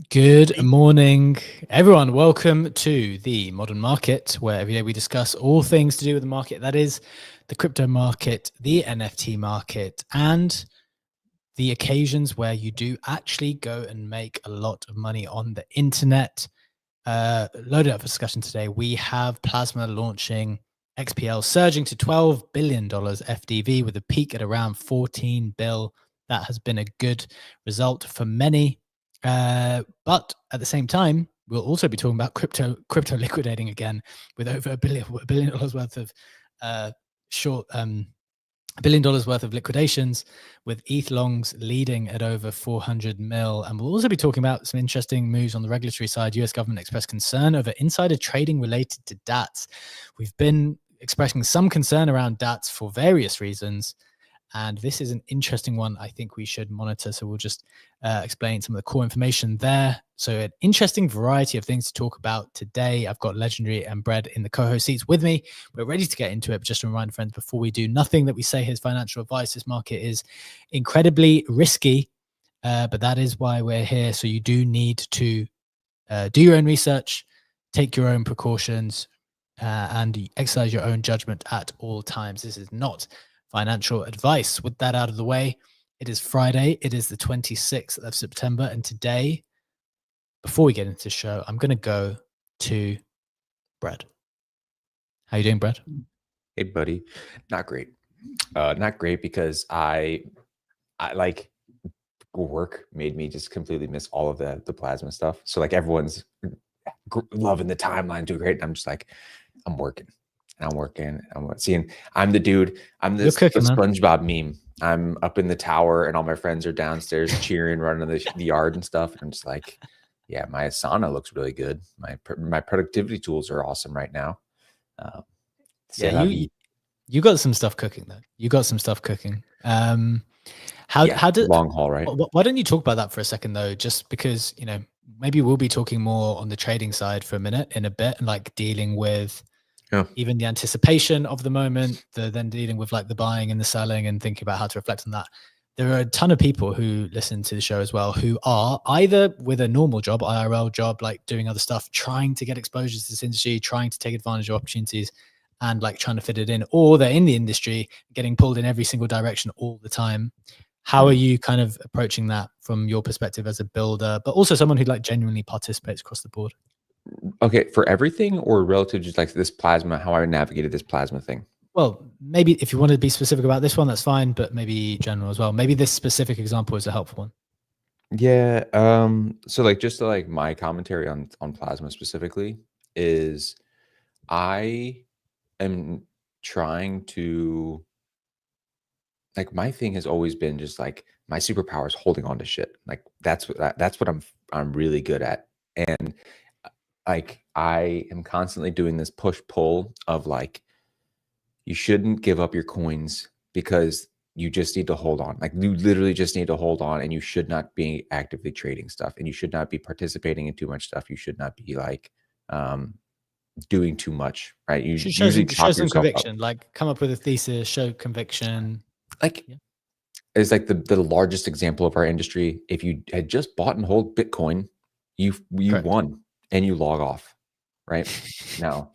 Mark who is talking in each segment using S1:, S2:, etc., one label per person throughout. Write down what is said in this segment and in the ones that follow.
S1: Good morning, everyone. Welcome to the Modern Market, where every day we discuss all things to do with the market. That is the crypto market, the NFT market, and the occasions where you do actually go and make a lot of money on the internet. Loaded up for discussion today. We have Plasma launching XPL surging to $12 billion FDV with a peak at around 14 bill. That has been a good result for many. But at the same time, we'll also be talking about crypto liquidating again with over $1 billion worth of $1 billion worth of liquidations, with ETH longs leading at over 400 mil. And we'll also be talking about some interesting moves on the regulatory side. US government expressed concern over insider trading related to DATs. We've been expressing some concern around DATs for various reasons, and this is an interesting one I think we should monitor. So we'll just explain some of the core information there. So an interesting variety of things to talk about today. I've got Legendary and Bread in the co-host seats with me. We're ready to get into it. But just to remind friends, before we do, nothing that we say here is financial advice. This market is incredibly risky, but that is why we're here. So you do need to do your own research, take your own precautions, and exercise your own judgment at all times. This is not financial advice. With that out of the way, it is Friday. It is the 26th of September. And today, before we get into the show, I'm going to go to Bread. How you doing, Bread?
S2: Hey, buddy. Not great. Not great because I like work made me just completely miss all of the Plasma stuff. So like everyone's loving the timeline, doing great. And I'm just like, I'm working. And I'm working. I'm seeing. I'm the dude. I'm this SpongeBob meme. I'm up in the tower, and all my friends are downstairs cheering, running the yard and stuff. And I'm just like, yeah, my Asana looks really good. My productivity tools are awesome right now.
S1: Yeah, you got some stuff cooking though. You got some stuff cooking. How did
S2: long haul, right?
S1: Why don't you talk about that for a second though? Just because maybe we'll be talking more on the trading side for in a bit, and like dealing with. Yeah. Even the anticipation of the moment, then dealing with like the buying and the selling and thinking about how to reflect on that. There are a ton of people who listen to the show as well, who are either with a normal job, IRL job, like doing other stuff, trying to get exposure to this industry, trying to take advantage of opportunities and like trying to fit it in, or they're in the industry getting pulled in every single direction all the time. How are you kind of approaching that from your perspective as a builder, but also someone who like genuinely participates across the board?
S2: Okay, for everything or relative just like this Plasma, how I navigated this Plasma thing?
S1: Well, maybe if you want to be specific about this one, that's fine, but maybe general as well. Maybe this specific example is a helpful one.
S2: Yeah. So like just like my commentary on Plasma specifically is I am trying to like my thing has always been just like my superpower is holding on to shit. Like that's what I'm really good at. And like I am constantly doing this push-pull of like you shouldn't give up your coins because you just need to hold on. Like you literally just need to hold on, and you should not be actively trading stuff, and you should not be participating in too much stuff. You should not be like doing too much, right? You
S1: should
S2: usually
S1: show some conviction, like come up with a thesis, show conviction.
S2: Like it's like the largest example of our industry. If you had just bought and hold Bitcoin, you won and you log off, right? Now,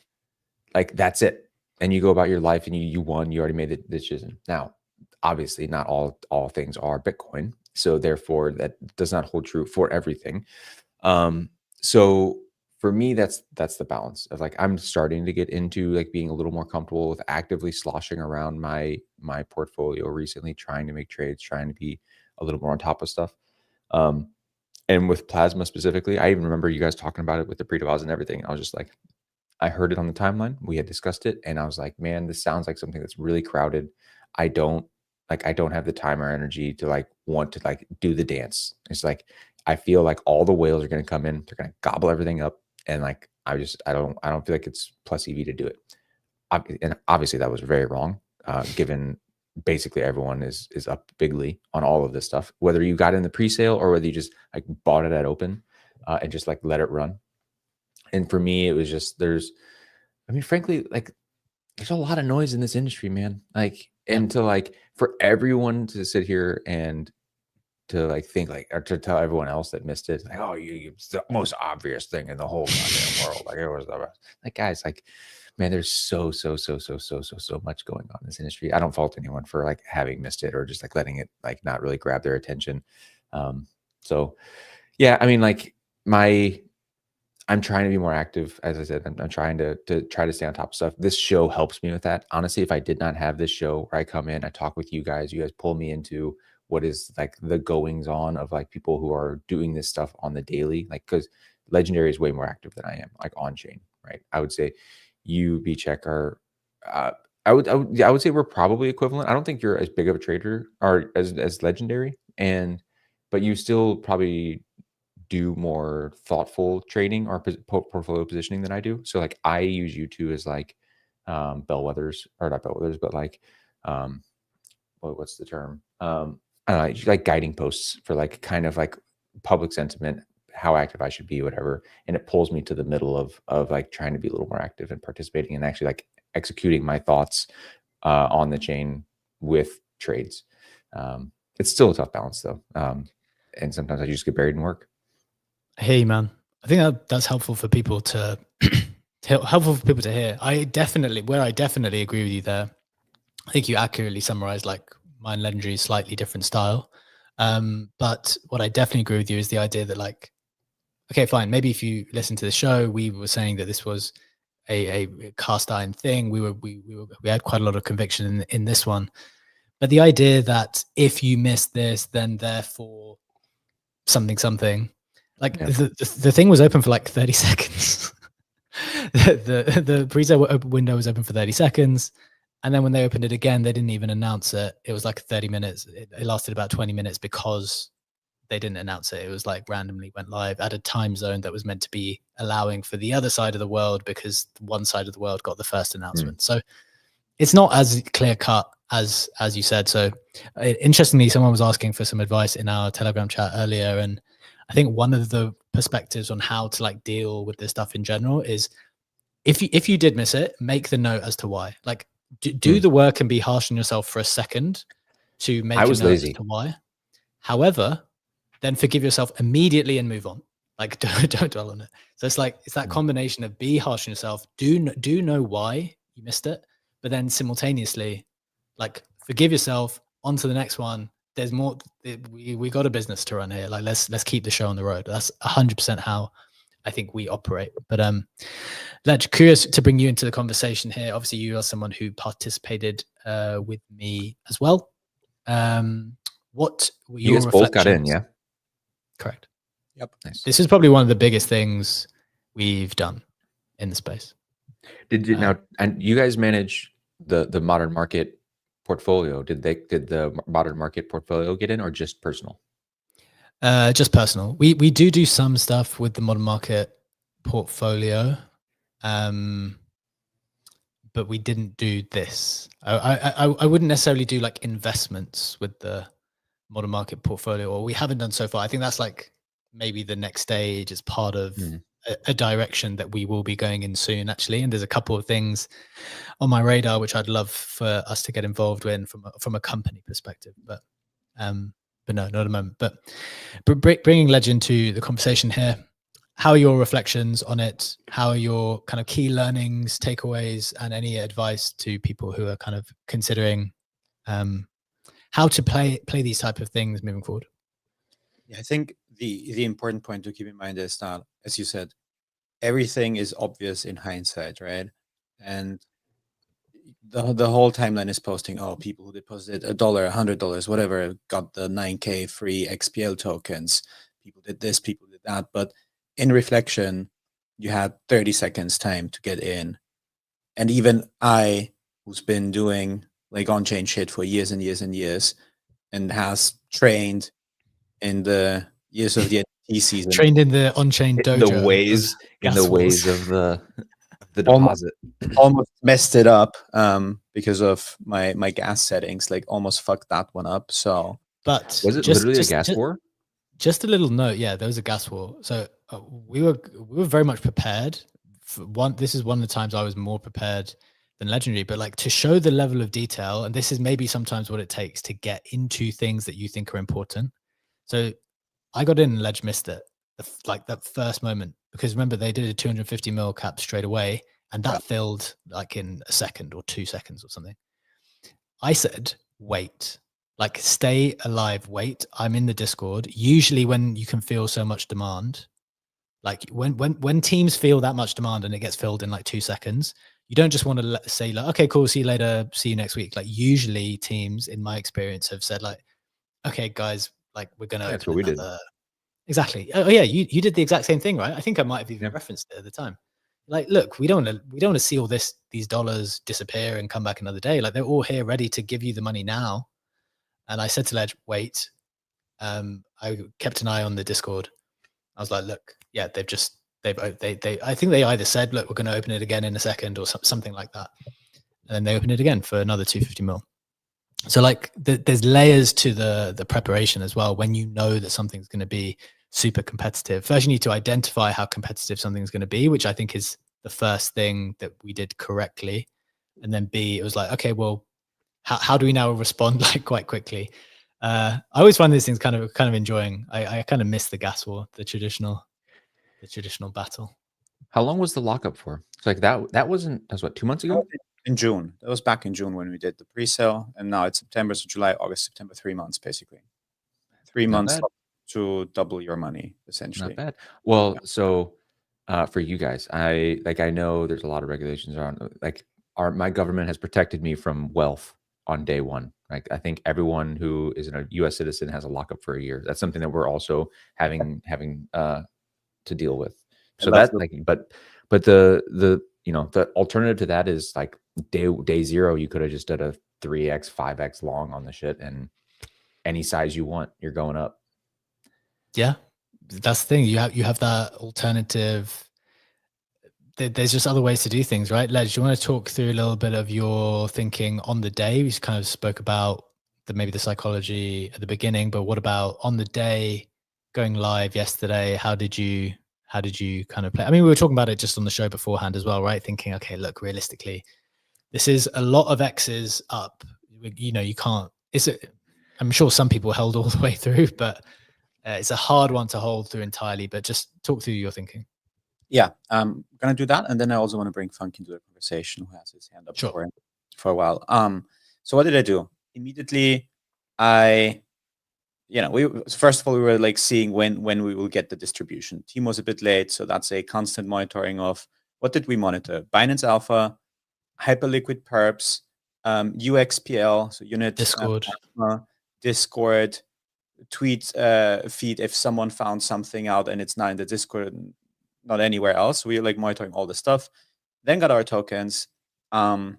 S2: like that's it. And you go about your life and you won, you already made the decision. Now, obviously not all things are Bitcoin. So therefore that does not hold true for everything. So for me, that's the balance of like, I'm starting to get into like being a little more comfortable with actively sloshing around my portfolio recently, trying to make trades, trying to be a little more on top of stuff. And with Plasma specifically, I even remember you guys talking about it with the pre-deposit and everything. I was just like, I heard it on the timeline. We had discussed it. And I was like, man, this sounds like something that's really crowded. I don't have the time or energy to like want to like do the dance. It's like, I feel like all the whales are going to come in. They're going to gobble everything up. And like, I don't feel like it's plus EV to do it. And obviously that was very wrong, given basically everyone is up bigly on all of this stuff, whether you got in the pre-sale or whether you just like bought it at open and just like let it run. And for me, it was just frankly, like there's a lot of noise in this industry, man. Like And to like, for everyone to sit here and to like think like, or to tell everyone else that missed it, like, oh, it's the most obvious thing in the whole goddamn world. Like it was like, guys, like, man, there's so much going on in this industry. I don't fault anyone for like having missed it or just like letting it like not really grab their attention. So yeah, I mean, like I'm trying to be more active. As I said, I'm trying to try to stay on top of stuff. This show helps me with that. Honestly, if I did not have this show where I come in, I talk with you guys pull me into what is like the goings on of like people who are doing this stuff on the daily, like, because Legendary is way more active than I am, like on chain, right? I would say you, Bcheque, are, I would say we're probably equivalent. I don't think you're as big of a trader or as Legendary, but you still probably do more thoughtful trading or portfolio positioning than I do. So like I use you two as like bellwethers, or not bellwethers, but like what's the term? I don't know, like guiding posts for like kind of like public sentiment, how active I should be, whatever. And it pulls me to the middle of like trying to be a little more active and participating and actually like executing my thoughts on the chain with trades. It's still a tough balance though. And sometimes I just get buried in work.
S1: Hey man, I think that's helpful for people to helpful for people to hear. I definitely agree with you there. I think you accurately summarized like mine Legendary slightly different style. But what I definitely agree with you is the idea that like, okay, fine. Maybe if you listen to the show, we were saying that this was a cast iron thing. We had quite a lot of conviction in this one. But the idea that if you miss this, then therefore something, like the thing was open for like 30 seconds. the pre-sale window was open for 30 seconds. And then when they opened it again, they didn't even announce it. It was like 30 minutes. It lasted about 20 minutes because they didn't announce it. It was like randomly went live at a time zone that was meant to be allowing for the other side of the world because one side of the world got the first announcement. So it's not as clear cut as you said. So interestingly, someone was asking for some advice in our Telegram chat earlier. And I think one of the perspectives on how to like deal with this stuff in general is if you did miss it, make the note as to why. Like do the work and be harsh on yourself for a second to make a note lazy. As to why. However, then forgive yourself immediately and move on. Like don't dwell on it. So it's that combination of be harsh on yourself, do know why you missed it, but then simultaneously, like forgive yourself, on to the next one. There's more. We got a business to run here. Like let's keep the show on the road. That's 100% how I think we operate. But Ledge, curious to bring you into the conversation here. Obviously, you are someone who participated with me as well. What were your reflections?
S2: Both got in, yeah.
S1: Correct.
S3: Yep.
S1: Nice. This is probably one of the biggest things we've done in the space.
S2: Did you now? And you guys manage the modern market portfolio? Did the modern market portfolio get in, or just personal?
S1: Just personal. We do some stuff with the modern market portfolio, but we didn't do this. I wouldn't necessarily do like investments with the modern market portfolio, or we haven't done so far. I think that's like maybe the next stage as part of a direction that we will be going in soon, actually. And there's a couple of things on my radar which I'd love for us to get involved in from a company perspective, but no, not at the moment. But bringing Legend to the conversation here, how are your reflections on it? How are your kind of key learnings, takeaways, and any advice to people who are kind of considering how to play these type of things moving forward?
S3: Yeah, I think the important point to keep in mind is that, as you said, everything is obvious in hindsight, right? And the whole timeline is posting, oh, people who deposited $1, $100, whatever, got the 9K free XPL tokens. People did this, people did that. But in reflection, you had 30 seconds time to get in. And even I, who's been doing like on-chain shit for years and years and years, and has trained in the years of the NFT season,
S1: trained in the on-chain dojo,
S2: the ways of the deposit,
S3: almost messed it up because of my gas settings. Like almost fucked that one up. So,
S1: but
S2: was it literally a gas war?
S1: Just a little note, yeah, there was a gas war. So we were very much prepared. This is one of the times I was more prepared legendary. But like to show the level of detail, and this is maybe sometimes what it takes to get into things that you think are important. So I got in and Ledge missed it, like that first moment, because remember they did a 250 mil cap straight away, and that filled like in a second or 2 seconds or something. I said, wait, like stay alive, wait. I'm in the Discord. Usually when you can feel so much demand, like when teams feel that much demand and it gets filled in like 2 seconds, you don't just want to say like, okay, cool, see you later, see you next week. Like usually teams, in my experience, have said like, okay, guys, like we're going to
S2: That's
S1: open
S2: what we did.
S1: another. Exactly. Oh yeah, you did the exact same thing, right? I think I might have even referenced it at the time. Like, look, we don't want to see all these dollars disappear and come back another day. Like they're all here ready to give you the money now. And I said to Ledge, wait. I kept an eye on the Discord. I was like, look, yeah, I think they either said, look, we're going to open it again in a second or something like that. And then they opened it again for another 250 mil. So like there's layers to the preparation as well. When you know that something's going to be super competitive, first you need to identify how competitive something's going to be, which I think is the first thing that we did correctly. And then B, it was like, okay, well, how do we now respond like quite quickly? I always find these things kind of enjoying. I kind of miss the gas war, the traditional battle.
S2: How long was the lockup for? It's like that was what, 2 months ago?
S3: In June. That was back in June when we did the pre-sale, and now it's September, so July, August, September, 3 months basically. 3 months to double your money essentially.
S2: Not bad. Well, so for you guys, I know there's a lot of regulations around. Like my government has protected me from wealth on day one. Like I think everyone who is a U.S. citizen has a lockup for a year. That's something that we're also having to deal with. So that like, but the the alternative to that is like day zero, you could have just did a 3x, 5x long on the shit, and any size you want, you're going up.
S1: Yeah, that's the thing. You have that alternative. There's just other ways to do things, right? Ledge, do you want to talk through a little bit of your thinking on the day? We kind of spoke about maybe the psychology at the beginning, but what about on the day, going live yesterday? How did you kind of play? I mean, we were talking about it just on the show beforehand as well, right? Thinking, okay, look, realistically, this is a lot of X's up. You can't. I'm sure some people held all the way through, but it's a hard one to hold through entirely. But just talk through your thinking.
S3: Yeah, I'm gonna do that, and then I also want to bring Funk into the conversation, who has his hand up for a while. So what did I do? Immediately, first of all, we were like seeing when we will get the distribution. Team was a bit late, so that's a constant monitoring of what did we monitor? Binance Alpha, Hyperliquid Perps, UXPL, so unit Discord, tweet feed if someone found something out and it's not in the Discord, not anywhere else. We're like monitoring all the stuff. Then got our tokens. Because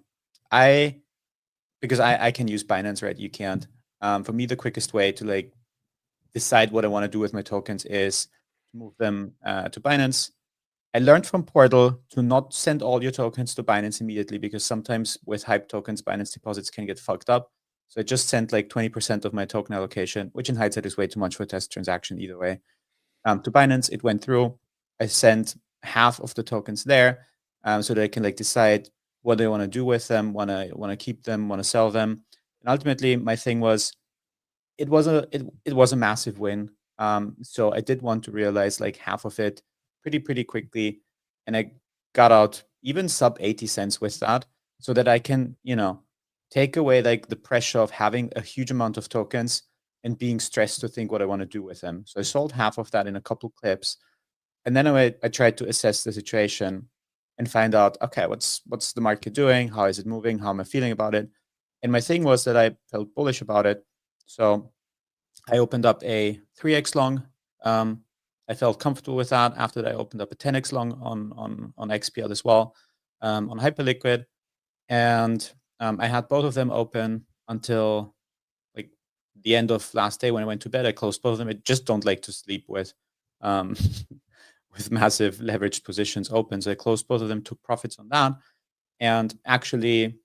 S3: I can use Binance, right? You can't. For me, the quickest way to like decide what I want to do with my tokens is to move them to Binance. I learned from Portal to not send all your tokens to Binance immediately, because sometimes with hype tokens, Binance deposits can get fucked up. So I just sent like 20% of my token allocation, which in hindsight is way too much for a test transaction either way, to Binance. It went through. I sent half of the tokens there, so that I can like decide what I want to do with them, want to keep them, want to sell them. And ultimately, my thing was, it was a massive win. So I did want to realize like half of it pretty quickly, and I got out even sub 80 cents with that, so that I can take away like the pressure of having a huge amount of tokens and being stressed to think what I want to do with them. So I sold half of that in a couple clips. And then I tried to assess the situation and find out, okay, what's the market doing? How is it moving? How am I feeling about it? And my thing was that I felt bullish about it. So I opened up a 3x long. I felt comfortable with that. After that, I opened up a 10x long on XPL as well, on Hyperliquid. And I had both of them open until like the end of last day when I went to bed. I closed both of them. I just don't like to sleep with with massive leveraged positions open. So I closed both of them, took profits on that, and actually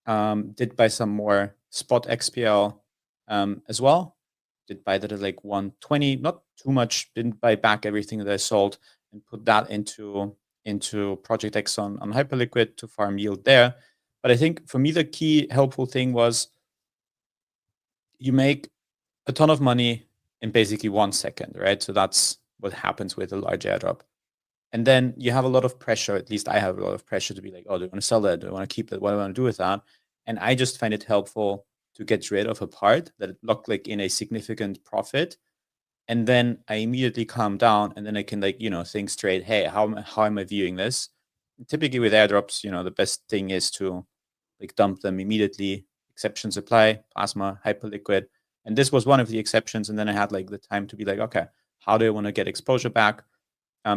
S3: did buy some more spot XPL as well. Did buy that at like 120, not too much, didn't buy back everything that I sold, and put that into Project X on Hyperliquid to farm yield there. But I think for me, the key helpful thing was you make a ton of money in basically 1 second, right? So that's what happens with a large airdrop. And then you have a lot of pressure, at least I have a lot of pressure to be like, oh, do I want to sell that? Do I want to keep that? What do I want to do with that? And I just find it helpful to get rid of a part that looked like in a significant profit. And then I immediately calm down, and then I can think straight, hey, how am I viewing this? Typically with airdrops, the best thing is to dump them immediately. Exceptions apply, Plasma, Hyperliquid. And this was one of the exceptions. And then I had the time to be like, okay, how do I want to get exposure back?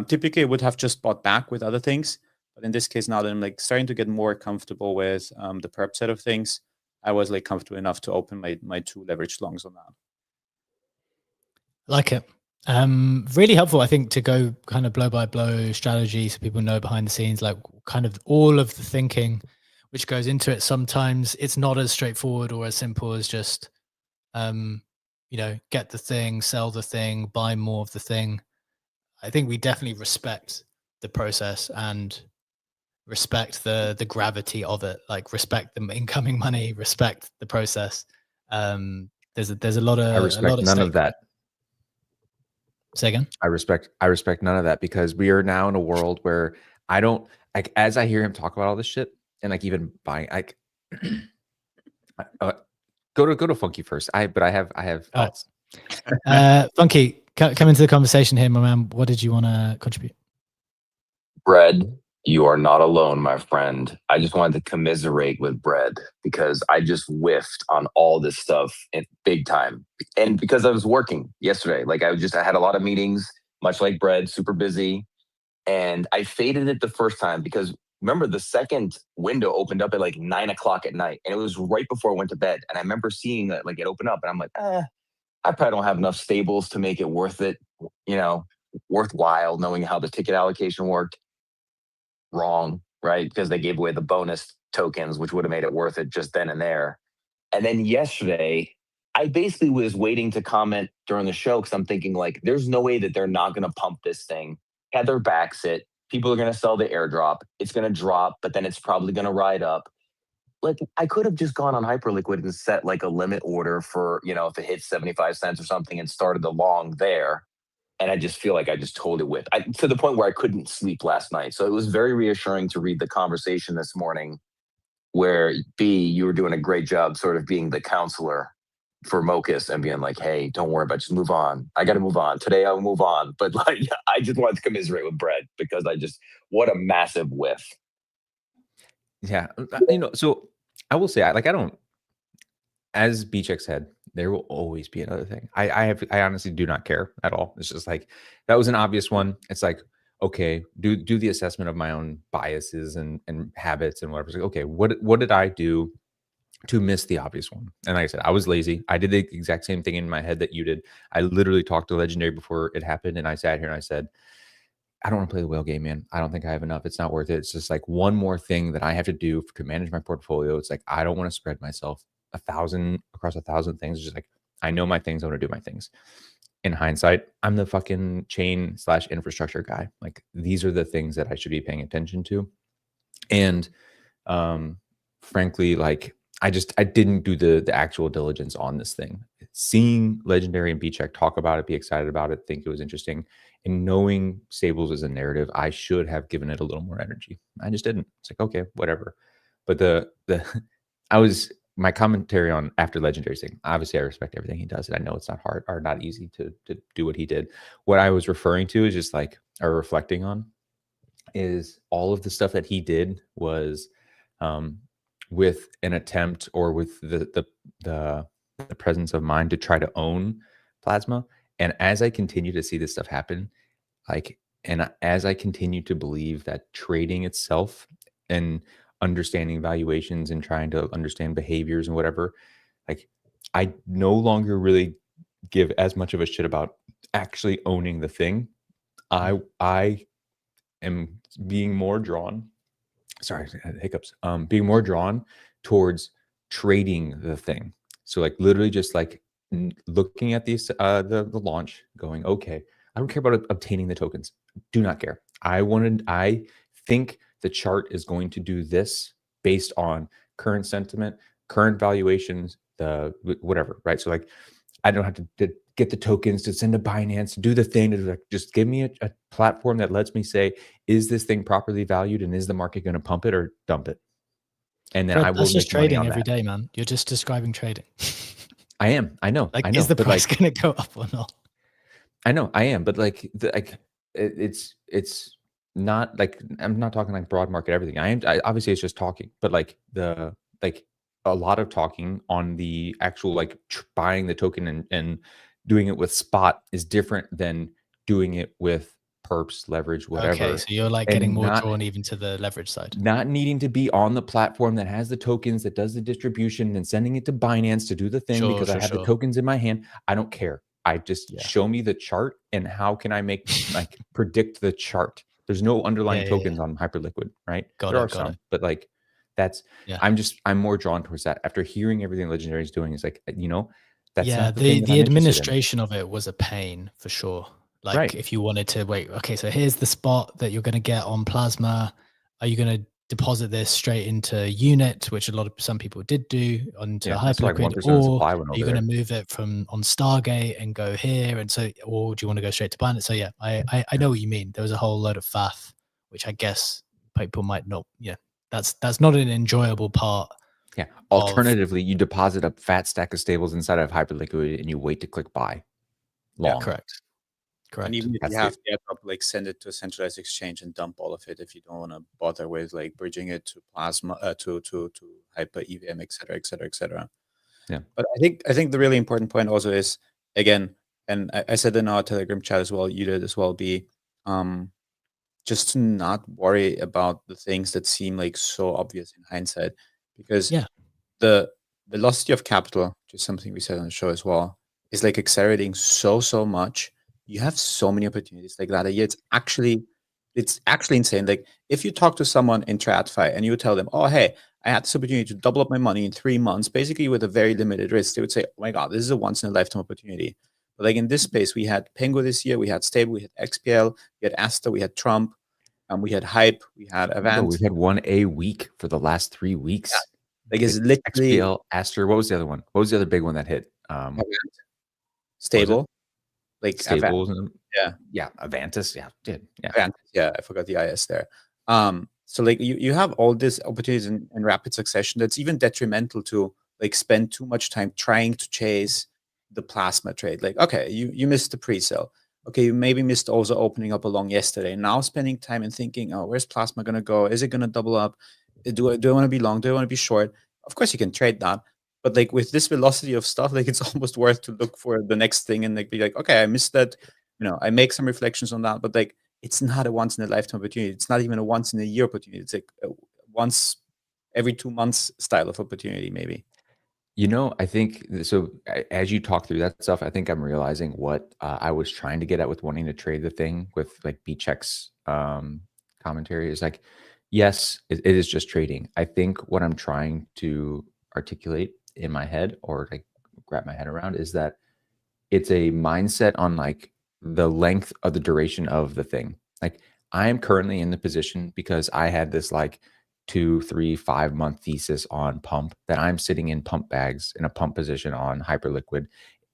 S3: Typically, I would have just bought back with other things. But in this case, now that I'm starting to get more comfortable with the perp set of things, I was comfortable enough to open my 2 leveraged longs on that.
S1: Like it. Really helpful, I think, to go kind of blow by blow strategy so people know behind the scenes, kind of all of the thinking which goes into it. Sometimes it's not as straightforward or as simple as just, get the thing, sell the thing, buy more of the thing. I think we definitely respect the process and respect the gravity of it, respect the incoming money, respect the process. There's a lot of,
S2: I respect none of that.
S1: Say again?
S2: I respect none of that, because we are now in a world where I don't as I hear him talk about all this shit and even buying, go to Funky first. I have thoughts.
S1: Funky, come into the conversation here, my man. What did you want to contribute?
S4: Bread, you are not alone, my friend. I just wanted to commiserate with Bread because I just whiffed on all this stuff in big time. And because I was working yesterday, I had a lot of meetings, much like Bread, super busy. And I faded it the first time because remember, the second window opened up at 9 o'clock at night, and it was right before I went to bed. And I remember seeing that it open up, and I'm like, I probably don't have enough stables to make it worth it, worthwhile, knowing how the ticket allocation worked. Wrong, right? Because they gave away the bonus tokens, which would have made it worth it just then and there. And then yesterday, I basically was waiting to comment during the show because I'm thinking there's no way that they're not going to pump this thing. Had their backs it. People are going to sell the airdrop. It's going to drop, but then it's probably going to ride up. I could have just gone on Hyperliquid and set a limit order for, if it hits 75 cents or something and started the long there. And I just feel like I just told it with to the point where I couldn't sleep last night. So it was very reassuring to read the conversation this morning where you were doing a great job sort of being the counselor for Mokus and being like, hey, don't worry about it, just move on. I got to move on. Today I'll move on. But I just wanted to commiserate with Bread because what a massive whiff.
S2: Yeah. So I will say, I don't, as Bcheque said, there will always be another thing. I honestly do not care at all. It's just that was an obvious one. It's okay, do the assessment of my own biases and habits and whatever. It's okay, what did I do to miss the obvious one? And like I said, I was lazy. I did the exact same thing in my head that you did. I literally talked to Legendary before it happened, and I sat here and I said, I don't want to play the whale game, man. I don't think I have enough. It's not worth it. It's just one more thing that I have to do to manage my portfolio. It's I don't want to spread myself across 1,000 things. It's just I know my things. I want to do my things. In hindsight, I'm the fucking chain/infrastructure guy. These are the things that I should be paying attention to. And frankly, I didn't do the actual diligence on this thing. Seeing Legendary and Bcheque talk about it, be excited about it, think it was interesting, and knowing Stables as a narrative, I should have given it a little more energy. I just didn't. It's okay, whatever. But my commentary on after Legendary's thing, obviously I respect everything he does, and I know it's not hard or not easy to do what he did. What I was referring to is just or reflecting on is all of the stuff that he did was with an attempt or with the presence of mind to try to own Plasma. And as I continue to see this stuff happen, and as I continue to believe that trading itself and understanding valuations and trying to understand behaviors and whatever, I no longer really give as much of a shit about actually owning the thing. I am being more drawn, sorry, hiccups, being more drawn towards trading the thing. So literally just looking at these the launch, going, okay, I don't care about obtaining the tokens. Do not care. I think the chart is going to do this based on current sentiment, current valuations, the whatever, right? So like, I don't have to get the tokens to send to Binance to do the thing. To like, just give me a platform that lets me say, is this thing properly valued, and is the market going to pump it or dump it? And then
S1: Fred,
S2: I will
S1: that's just
S2: make money
S1: trading
S2: on
S1: every
S2: that.
S1: day, man. You're just describing trading.
S2: I am. I know.
S1: Like,
S2: I know.
S1: is the
S2: but
S1: price
S2: like,
S1: going to go up or not?
S2: I know. I am. But like, it's not like, I'm not talking like broad market everything. Obviously it's just talking, but like a lot of talking on the actual like buying the token and doing it with spot is different than doing it with perps, leverage, whatever.
S1: Okay, so you're like getting more drawn even to the leverage side.
S2: Not needing to be on the platform that has the tokens, that does the distribution, and sending it to Binance to do the thing because I have the tokens in my hand. I don't care. I just show me the chart, and how can I make like predict the chart? There's no underlying tokens on Hyperliquid, right? There are some, but like that's I'm more drawn towards that after hearing everything Legendary is doing. Is like, that's not the thing that I'm
S1: administration of it was a pain for sure. Like if you wanted to wait, okay, so here's the spot that you're going to get on Plasma. Are you going to deposit this straight into Unit, which some people did do, onto Hyperliquid, or are you going to move it from on Stargate and go here? And so, or do you want to go straight to Binance? So yeah, I know what you mean. There was a whole load of faff, which I guess people might not. Yeah, that's not an enjoyable part.
S2: Yeah. Alternatively, you deposit a fat stack of stables inside of Hyperliquid and you wait to click buy. Long.
S1: Yeah, correct.
S3: And even if you have the airdrop, like send it to a centralized exchange and dump all of it if you don't want to bother with like bridging it to Plasma, to Hyper EVM, et cetera, et cetera, et cetera.
S2: Yeah.
S3: But I think the really important point also is, again, and I said in our Telegram chat as well, you did as well, just to not worry about the things that seem like so obvious in hindsight, because the velocity of capital, which is something we said on the show as well, is like accelerating so much. You have so many opportunities like that. It's actually insane. Like if you talk to someone in TradFi and you tell them, oh, hey, I had this opportunity to double up my money in 3 months, basically with a very limited risk, they would say, oh my God, this is a once in a lifetime opportunity. But like in this space, we had Penguin this year, we had Stable, we had XPL, we had Asta, we had Trump, we had Hype, we had Avant.
S2: We've had one a week for the last 3 weeks.
S3: Yeah. Like it's literally
S2: XPL, Aster. What was the other one? What was the other big one that hit?
S3: Stable. Like
S2: Stables,
S3: Avantis,
S2: Avantis,
S3: I forgot the IS there. So like you have all these opportunities in rapid succession that's even detrimental to like spend too much time trying to chase the Plasma trade. Like, okay, you missed the pre-sale. Okay, you maybe missed also opening up along yesterday. Now spending time and thinking, oh, where's Plasma gonna go? Is it gonna double up? Do I want to be long? Do I want to be short? Of course you can trade that. But like with this velocity of stuff, like it's almost worth to look for the next thing and like be like, okay, I missed that. I make some reflections on that, but like it's not a once in a lifetime opportunity. It's not even a once in a year opportunity. It's like a once every 2 months style of opportunity, maybe.
S2: I think so. As you talk through that stuff, I think I'm realizing what I was trying to get at with wanting to trade the thing with like Bcheque's commentary is like, yes, it is just trading. I think what I'm trying to articulate in my head or like wrap my head around is that it's a mindset on like the length of the duration of the thing. Like I am currently in the position because I had this like 2, 3, 5 month thesis on pump that I'm sitting in pump bags in a pump position on Hyperliquid.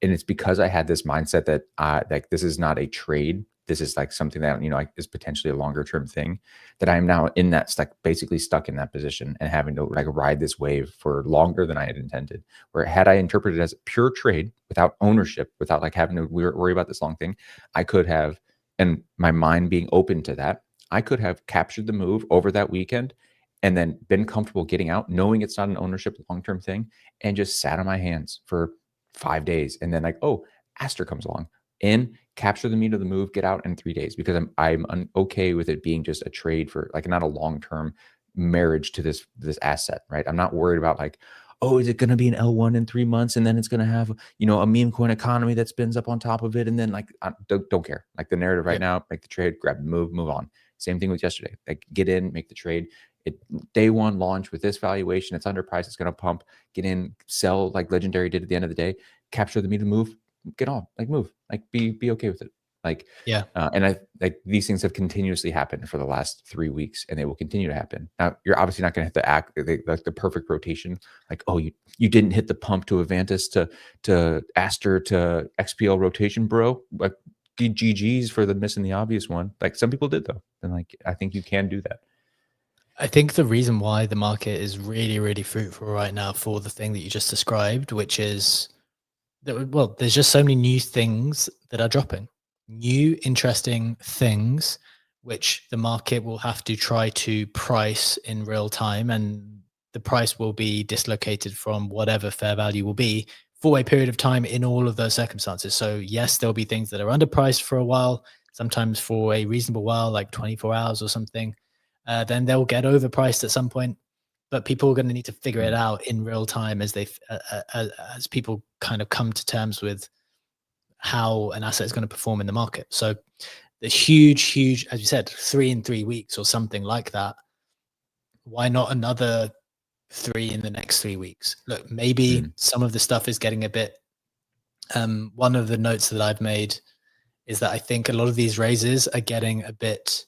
S2: And it's because I had this mindset that like this is not a trade. This is like something that, is potentially a longer term thing, that I'm now in that basically stuck in that position and having to like ride this wave for longer than I had intended. Where had I interpreted it as a pure trade without ownership, without like having to worry about this long thing, I could have, and my mind being open to that, I could have captured the move over that weekend and then been comfortable getting out, knowing it's not an ownership long-term thing, and just sat on my hands for 5 days. And then like, oh, Aster comes along, in, capture the meat of the move, get out in 3 days, because I'm okay with it being just a trade for like not a long-term marriage to this asset, right? I'm not worried about like, oh, is it going to be an L1 in 3 months and then it's going to have, a meme coin economy that spins up on top of it. And then like, I don't care. Like the narrative right now, make the trade, grab the move on. Same thing with yesterday. Like get in, make the trade. Day one launch with this valuation, it's underpriced, it's going to pump, get in, sell like Legendary did at the end of the day, capture the meat of the move, get on, like move, like be okay with it. Like,
S1: Yeah.
S2: and I like these things have continuously happened for the last 3 weeks, and they will continue to happen. Now, you're obviously not going to hit like the perfect rotation. Like, oh, you didn't hit the pump to Avantis to Aster to XPL rotation, bro. Like, GGs for the missing the obvious one. Like, some people did though, and like I think you can do that.
S1: I think the reason why the market is really, really fruitful right now for the thing that you just described, which is that, well, there's just so many new things that are dropping, new interesting things, which the market will have to try to price in real time, and the price will be dislocated from whatever fair value will be for a period of time in all of those circumstances. So yes, there'll be things that are underpriced for a while, sometimes for a reasonable while, like 24 hours or something. Then they'll get overpriced at some point, but people are going to need to figure it out in real time as as people kind of come to terms with how an asset is going to perform in the market. So the huge, as you said, 3 in 3 weeks or something like that. Why not another 3 in the next 3 weeks? Look, maybe some of the stuff is getting a bit. One of the notes that I've made is that I think a lot of these raises are getting a bit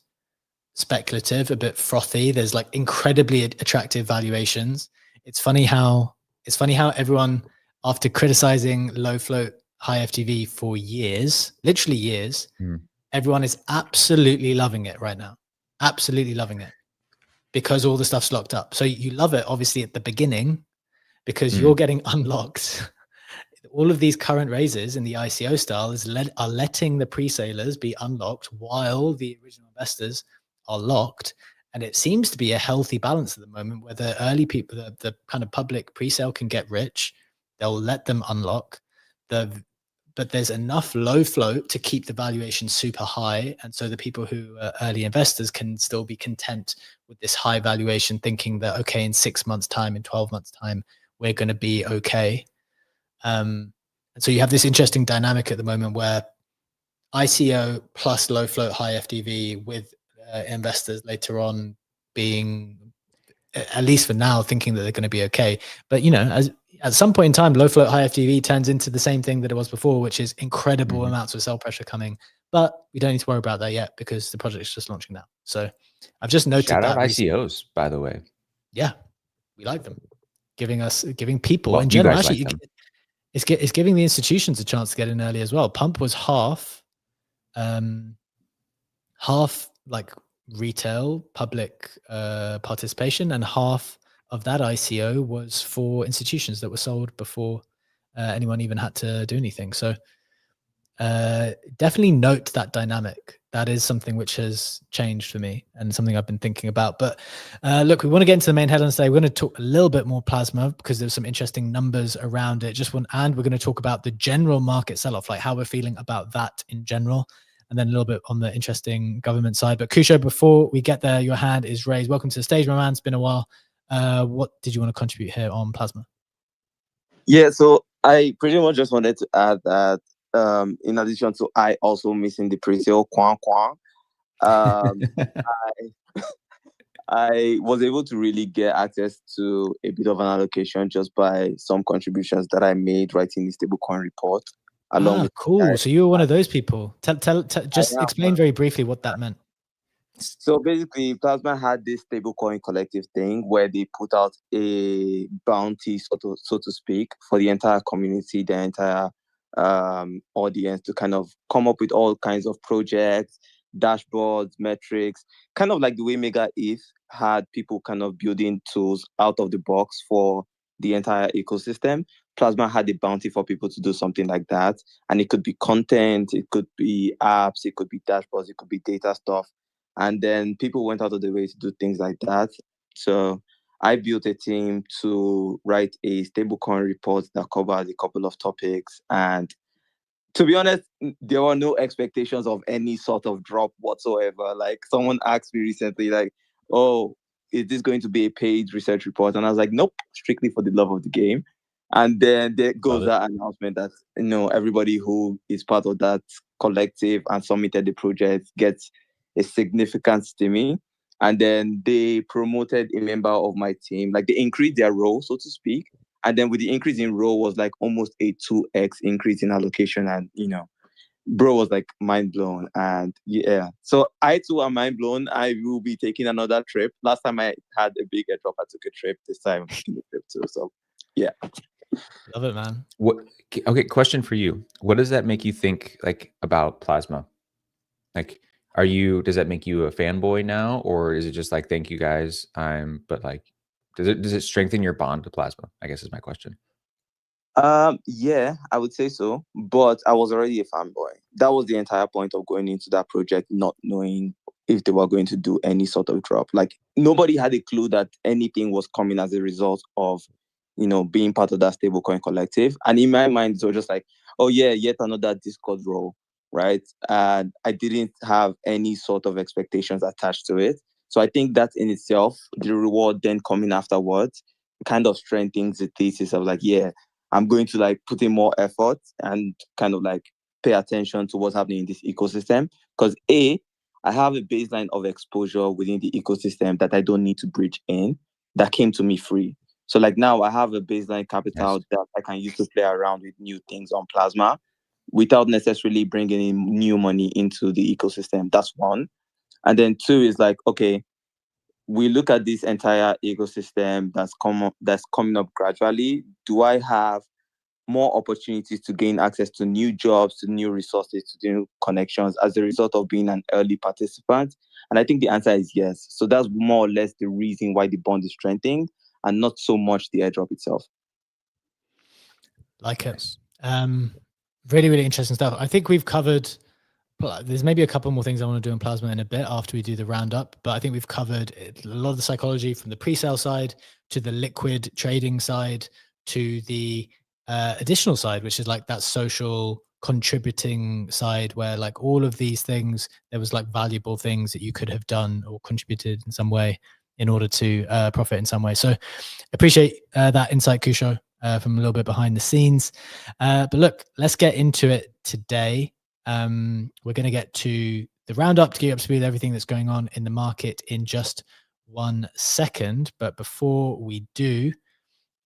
S1: speculative, a bit frothy. There's like incredibly attractive valuations. It's funny how everyone, after criticizing low float, high FTV for years, literally years, everyone is absolutely loving it right now. Absolutely loving it because all the stuff's locked up. So you love it obviously at the beginning because you're getting unlocked. All of these current raises in the ICO style are letting the pre-salers be unlocked while the original investors are locked. And it seems to be a healthy balance at the moment where the early people, the kind of public pre-sale can get rich. They'll let them unlock. But there's enough low float to keep the valuation super high. And so the people who are early investors can still be content with this high valuation, thinking that, okay, in 6 months' time, in 12 months' time, we're going to be okay. And so you have this interesting dynamic at the moment where ICO plus low float, high FTV with investors later on being, at least for now, thinking that they're going to be okay. But, you know, at some point in time, low float, high FTV turns into the same thing that it was before, which is incredible amounts of sell pressure coming. But we don't need to worry about that yet because the project is just launching now. So I've just noted
S2: Shout out
S1: that
S2: ICOs, by the way.
S1: Yeah, we like them. Giving people
S2: Well,
S1: in
S2: you
S1: general,
S2: guys
S1: actually,
S2: like them.
S1: it's giving the institutions a chance to get in early as well. Pump was half like retail public participation, and half of that ICO was for institutions that were sold before anyone even had to do anything. So definitely note that dynamic. That is something which has changed for me and something I've been thinking about. But look, we want to get into the main headlines today. We're going to talk a little bit more Plasma because there's some interesting numbers around it. And we're going to talk about the general market sell-off, like how we're feeling about that in general, and then a little bit on the interesting government side. But Kusho, before we get there, your hand is raised. Welcome to the stage, my man. It's been a while. What did you want to contribute here on Plasma?
S5: Yeah, so I pretty much just wanted to add that in addition to I also missing the pre-sale quang, I was able to really get access to a bit of an allocation just by some contributions that I made writing the stablecoin report.
S1: Cool. So you were one of those people. Just explain very briefly what that meant.
S5: So basically, Plasma had this stablecoin collective thing where they put out a bounty, so to speak, for the entire community, the entire audience to kind of come up with all kinds of projects, dashboards, metrics, kind of like the way Mega ETH had people kind of building tools out of the box for the entire ecosystem. Plasma had a bounty for people to do something like that. And it could be content, it could be apps, it could be dashboards, it could be data stuff. And then people went out of the way to do things like that. So I built a team to write a stablecoin report that covered a couple of topics. And to be honest, there were no expectations of any sort of drop whatsoever. Like someone asked me recently, like, oh, is this going to be a paid research report? And I was like, nope, strictly for the love of the game. And then there goes that announcement that, you know, everybody who is part of that collective and submitted the project gets a significant stimmy. And then they promoted a member of my team, like they increased their role, so to speak. And then with the increase in role was like almost a 2x increase in allocation. And, you know, bro was like mind blown. And yeah, so I too am mind blown. I will be taking another trip. Last time I had a big airdrop, I took a trip. This time I'm taking a trip too. So yeah.
S1: Love it, man.
S2: Okay, question for you. What does that make you think like about Plasma? Like, does that make you a fanboy now, or is it just like, thank you guys? But like, does it strengthen your bond to Plasma? I guess is my question.
S5: Yeah, I would say so. But I was already a fanboy. That was the entire point of going into that project, not knowing if they were going to do any sort of drop. Like nobody had a clue that anything was coming as a result of, being part of that stablecoin collective. And in my mind, it was just like, oh yeah, yet another Discord role, right? And I didn't have any sort of expectations attached to it. So I think that in itself, the reward then coming afterwards kind of strengthens the thesis of like, yeah, I'm going to like put in more effort and kind of like pay attention to what's happening in this ecosystem. Because I have a baseline of exposure within the ecosystem that I don't need to bridge in that came to me free. So like now I have a baseline capital that I can use to play around with new things on Plasma without necessarily bringing in new money into the ecosystem. That's one. And then two is like, okay, we look at this entire ecosystem that's coming up gradually. Do I have more opportunities to gain access to new jobs, to new resources, to new connections as a result of being an early participant? And I think the answer is yes. So that's more or less the reason why the bond is strengthening and not so much the airdrop itself.
S1: Like it. Really, really interesting stuff. I think we've covered, there's maybe a couple more things I want to do on Plasma in a bit after we do the roundup, but I think we've covered a lot of the psychology from the pre-sale side to the liquid trading side to the additional side, which is like that social contributing side where like all of these things, there was like valuable things that you could have done or contributed in some way in order to profit in some way. So appreciate that insight, Kusho, from a little bit behind the scenes. But look, let's get into it today. We're going to get to the roundup to get up to speed with everything that's going on in the market in just 1 second. But before we do,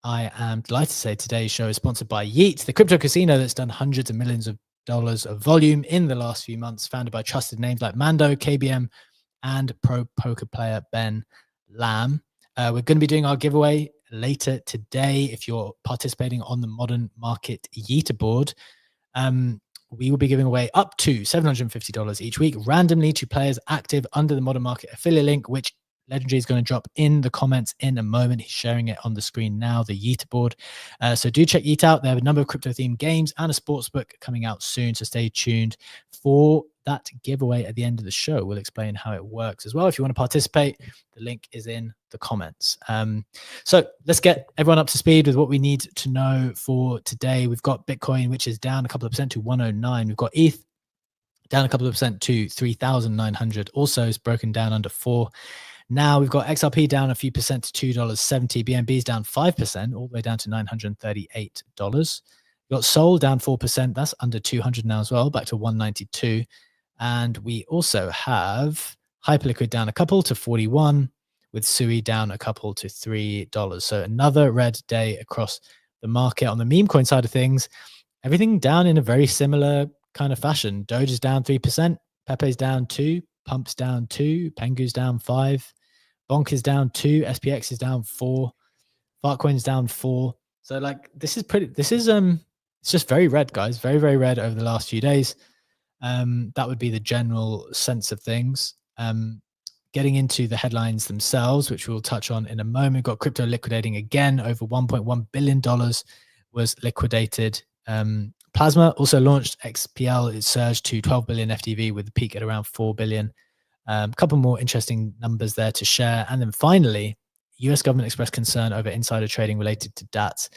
S1: I am delighted to say today's show is sponsored by Yeet, the crypto casino that's done hundreds of millions of dollars of volume in the last few months, founded by trusted names like Mando, KBM, and pro poker player Ben Lamb. We're going to be doing our giveaway later today. If you're participating on the Modern Market Yeet board, we will be giving away up to $750 each week randomly to players active under the Modern Market affiliate link, which Legendary is going to drop in the comments in a moment. He's sharing it on the screen now, the Yeet board. So do check Yeet out. They have a number of crypto-themed games and a sportsbook coming out soon, so stay tuned for that giveaway at the end of the show. We'll explain how it works as well. If you want to participate, the link is in the comments. So let's get everyone up to speed with what we need to know for today. We've got Bitcoin, which is down a couple of percent to 109. We've got ETH down a couple of percent to 3,900. Also, it's broken down under 4. Now we've got XRP down a few percent to $2.70. BNB's down 5%, all the way down to $938. We've got Sol down 4%. That's under 200 now as well, back to 192. And we also have Hyperliquid down a couple to 41, with Sui down a couple to $3. So another red day across the market. On the meme coin side of things, everything down in a very similar kind of fashion. Doge is down 3%, Pepe's down 2%, Pump's down 2%, Pengu's down 5%. Bonk is down 2%, SPX is down 4%, Fartcoin's down 4%. So like it's just very red, guys. Very, very red over the last few days. That would be the general sense of things. Getting into the headlines themselves, which we'll touch on in a moment. We've got crypto liquidating again. Over $1.1 billion was liquidated. Plasma also launched XPL. It surged to 12 billion FTV with a peak at around 4 billion. A couple more interesting numbers there to share. And then finally, US government expressed concern over insider trading related to DATs.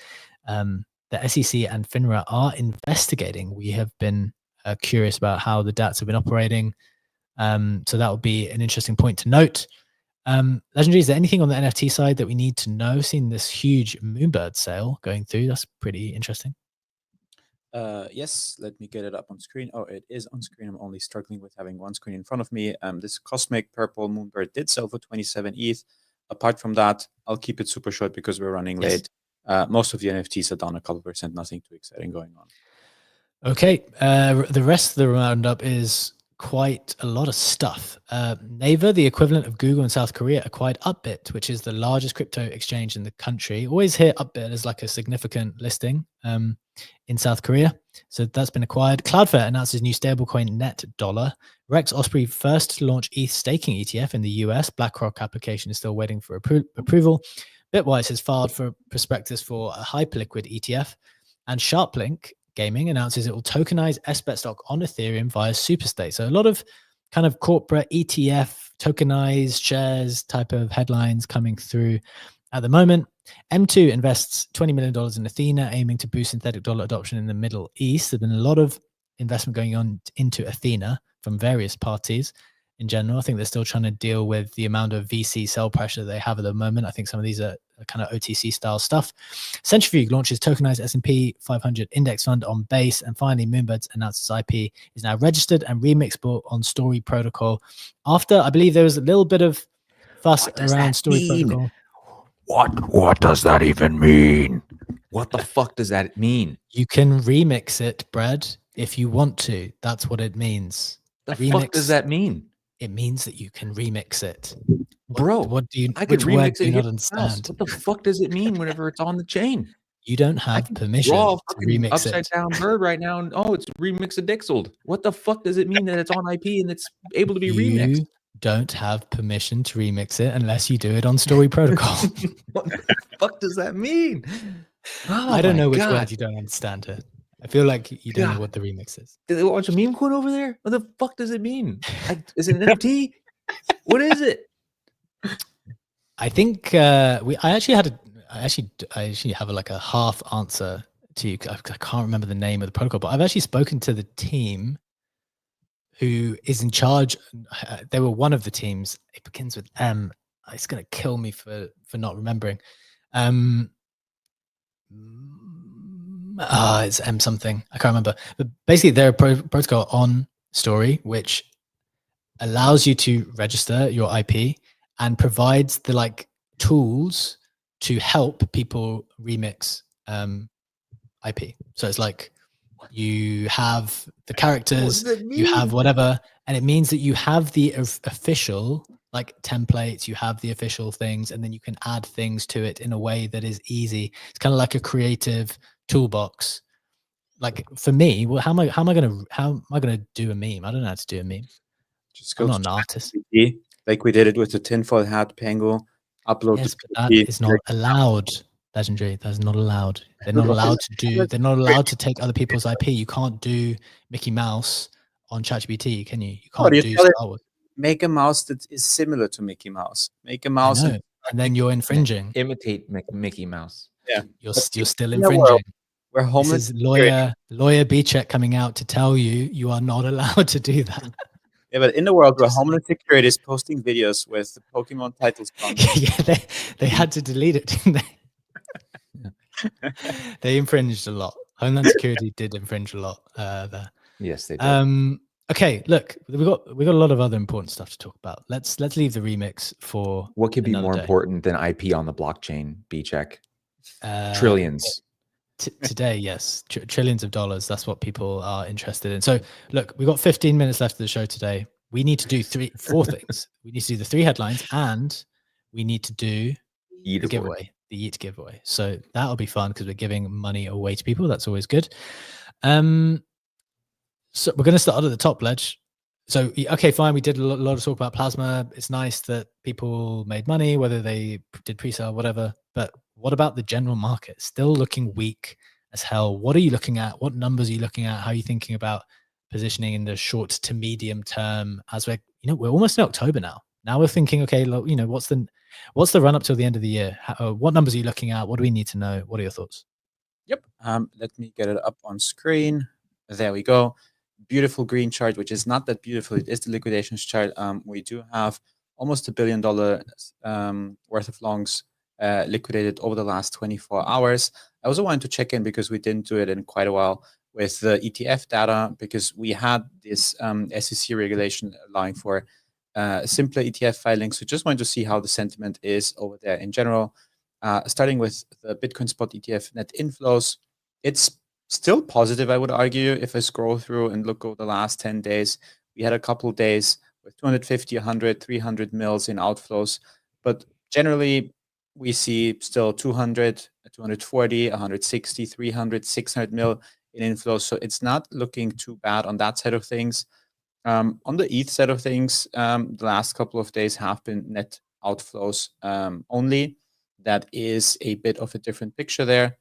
S1: The SEC and FINRA are investigating. We have been curious about how the DATs have been operating. So that would be an interesting point to note. Legendary, is there anything on the NFT side that we need to know? Seeing this huge Moonbird sale going through, that's pretty interesting.
S3: Yes, let me get it up on screen. Oh, it is on screen. I'm only struggling with having one screen in front of me. This cosmic purple Moonbird did sell for 27 ETH. Apart from that, I'll keep it super short because we're running late. Most of the NFTs are down a couple percent, nothing too exciting going on.
S1: Okay, the rest of the roundup is quite a lot of stuff. Naver, the equivalent of Google in South Korea, acquired Upbit, which is the largest crypto exchange in the country. Always hear Upbit as like a significant listing in South Korea. So that's been acquired. Cloudflare announces new stablecoin Net Dollar. Rex Osprey first to launch ETH staking ETF in the US. BlackRock application is still waiting for approval. Bitwise has filed for prospectus for a hyperliquid ETF. And SharpLink Gaming announces it will tokenize SBET stock on Ethereum via Superstate. So a lot of kind of corporate ETF tokenized shares type of headlines coming through at the moment. M2 invests $20 million in Athena, aiming to boost synthetic dollar adoption in the Middle East. There's been a lot of investment going on into Athena from various parties in general. I think they're still trying to deal with the amount of VC sell pressure they have at the moment. I think some of these are kind of OTC style stuff. Centrifuge launches tokenized S&P 500 index fund on Base. And finally, Moonbirds announces IP is now registered and remixable on Story Protocol. After, I believe there was a little bit of fuss around Story Protocol.
S2: What does that even mean? What the fuck does that mean?
S1: You can remix it, Brad, if you want to. That's what it means.
S2: The fuck does that mean?
S1: It means that you can remix it.
S2: Bro,
S1: what do you?
S2: I could
S1: Which word
S2: remix
S1: do
S2: it
S1: you
S2: here
S1: not
S2: in the house.
S1: understand?
S2: What the fuck does it mean whenever it's on the chain?
S1: You don't
S2: I
S1: have
S2: can
S1: permission
S2: draw a
S1: to
S2: fucking
S1: remix
S2: upside
S1: it.
S2: down bird right now, and oh, it's remixadixled. What the fuck does it mean that it's on IP and it's able to be remixed?
S1: You don't have permission to remix it unless you do it on Story Protocol.
S2: What the fuck does that mean? Oh
S1: I don't know
S2: my
S1: which
S2: God.
S1: words you don't understand here. I feel like you don't know what the remix is.
S2: Did they watch a meme quote over there? What the fuck does it mean? Is it an NFT? What is it?
S1: I think I actually have like a half answer to you. I can't remember the name of the protocol, but I've actually spoken to the team who is in charge. They were one of the teams. It begins with M. It's gonna kill me for not remembering. It's M something. I can't remember. But basically, they're a protocol on Story, which allows you to register your IP and provides the like tools to help people remix IP. So it's like you have the characters, you have whatever, and it means that you have the official like templates, you have the official things, and then you can add things to it in a way that is easy. It's kind of like a creative toolbox. Like for me, well, how am I gonna do a meme? I don't know how to do a meme.
S3: Just
S1: I'm
S3: go
S1: not
S3: to
S1: an artist.
S3: ChatGPT, like we did it with the tinfoil hat Pango. Upload
S1: Yes,
S3: the
S1: but that is not allowed. Legendary. That's not allowed. They're not allowed to do. They're not allowed to take other people's IP. You can't do Mickey Mouse on ChatGPT, can you? You can't do Star Wars.
S3: Make a mouse that is similar to Mickey Mouse. Make a
S1: I
S3: mouse,
S1: know. And then you're infringing.
S2: Imitate Mickey Mouse.
S3: Yeah,
S1: You're still
S3: in a world
S1: infringing.
S3: where
S1: This
S3: Homeland
S1: is lawyer Bcheque coming out to tell you you are not allowed to do that.
S3: Yeah, but in the world where
S1: Just
S3: Homeland Security is posting videos with the Pokemon titles from
S1: yeah, they had to delete it, didn't they? They infringed a lot. Homeland Security did infringe a lot there.
S2: Yes, they did.
S1: Okay, look, we got a lot of other important stuff to talk about. Let's leave the remix for
S2: What could be more
S1: day.
S2: important than IP on the blockchain? Bcheque. Trillions.
S1: Today, yes, trillions of dollars. That's what people are interested in. So, look, we've got 15 minutes left of the show today. We need to do 4 things. We need to do the 3 headlines, and we need to do the giveaway, the Yeet giveaway. So that'll be fun because we're giving money away to people. That's always good. So we're going to start at the top, Ledge. So, okay, fine. We did a lot of talk about Plasma. It's nice that people made money, whether they did pre-sale, whatever. But what about the general market? Still looking weak as hell. What are you looking at? What numbers are you looking at? How are you thinking about positioning in the short to medium term? As we're almost in October now. Now we're thinking, okay, what's the run up till the end of the year? What numbers are you looking at? What do we need to know? What are your thoughts?
S3: Yep. Let me get it up on screen. There we go. Beautiful green chart, which is not that beautiful. It is the liquidations chart. We do have almost $1 billion worth of longs liquidated over the last 24 hours. I also wanted to check in because we didn't do it in quite a while with the ETF data because we had this SEC regulation allowing for simpler ETF filing. So just wanted to see how the sentiment is over there in general. Starting with the Bitcoin spot ETF net inflows, it's still positive, I would argue. If I scroll through and look over the last 10 days, we had a couple of days with 250, 100, 300 mils in outflows. But generally, we see still 200, 240, 160, 300, 600 mil in inflows. So it's not looking too bad on that side of things. On the ETH side of things, the last couple of days have been net outflows only. That is a bit of a different picture there.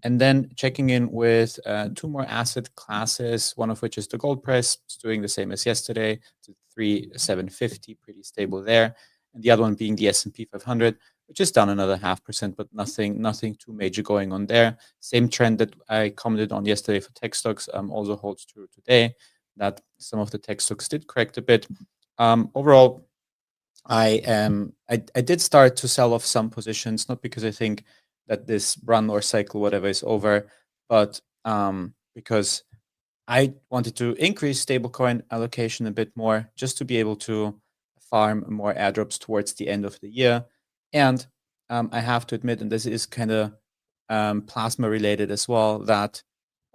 S3: And then checking in with two more asset classes, one of which is the gold price. It's doing the same as yesterday, to 3,750, pretty stable there. And the other one being the S&P 500, which is down another 0.5%, but nothing too major going on there. Same trend that I commented on yesterday for tech stocks also holds true today, that some of the tech stocks did correct a bit. Overall, I did start to sell off some positions, not because I think that this run or cycle, whatever, is over, but because I wanted to increase stablecoin allocation a bit more, just to be able to farm more airdrops towards the end of the year. And I have to admit, and this is kind of Plasma related as well, that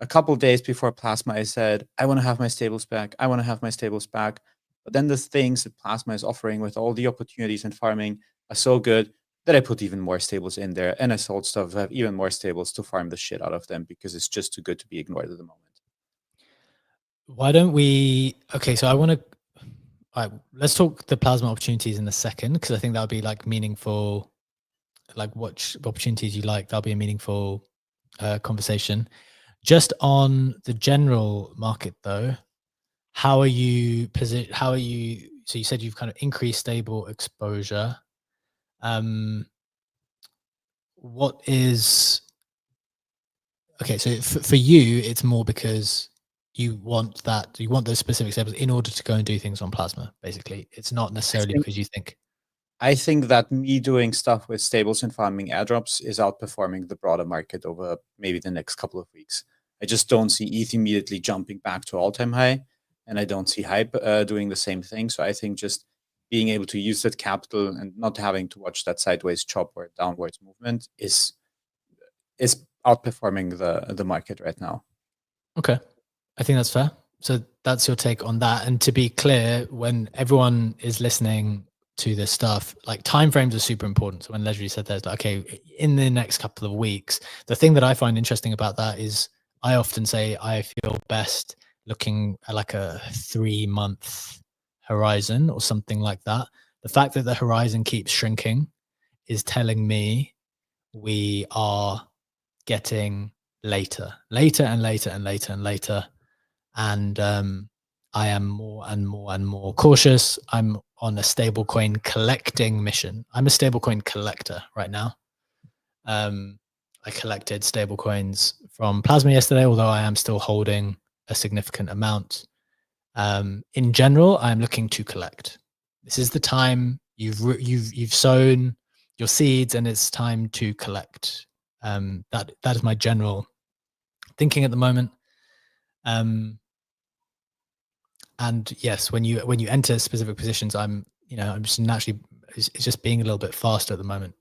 S3: a couple days before Plasma, I said, I want to have my stables back. I want to have my stables back. But then the things that Plasma is offering with all the opportunities in farming are so good that I put even more stables in there. And I sold stuff to have even more stables to farm the shit out of them because it's just too good to be ignored at the moment.
S1: Why don't we? Okay, so I want to. All right, let's talk the Plasma opportunities in a second, because I think that'll be like meaningful. Like what opportunities you like, that'll be a meaningful conversation. Just on the general market, though, how are you positioned? How are you? So you said you've kind of increased stable exposure. What is okay? So for you, it's more because you want those specific stables in order to go and do things on Plasma. Basically, it's not necessarily because you think.
S3: I think that me doing stuff with stables and farming airdrops is outperforming the broader market over maybe the next couple of weeks. I just don't see ETH immediately jumping back to all-time high, and I don't see Hype doing the same thing. So I think just being able to use that capital and not having to watch that sideways chop or downwards movement is outperforming the market right now.
S1: Okay, I think that's fair. So that's your take on that. And to be clear, when everyone is listening to this stuff, like timeframes are super important. So when Leslie said there's like, okay, in the next couple of weeks, the thing that I find interesting about that is I often say I feel best looking at like a 3-month horizon or something like that. The fact that the horizon keeps shrinking is telling me we are getting later and later. And I am more and more cautious. I'm on a stablecoin collecting mission. I'm a stablecoin collector right now. I collected stablecoins from Plasma yesterday, although I am still holding a significant amount. In general, I'm looking to collect. This is the time you've sown your seeds, and it's time to collect. That is my general thinking at the moment. And yes, when you enter specific positions, I'm just naturally it's just being a little bit faster at the moment.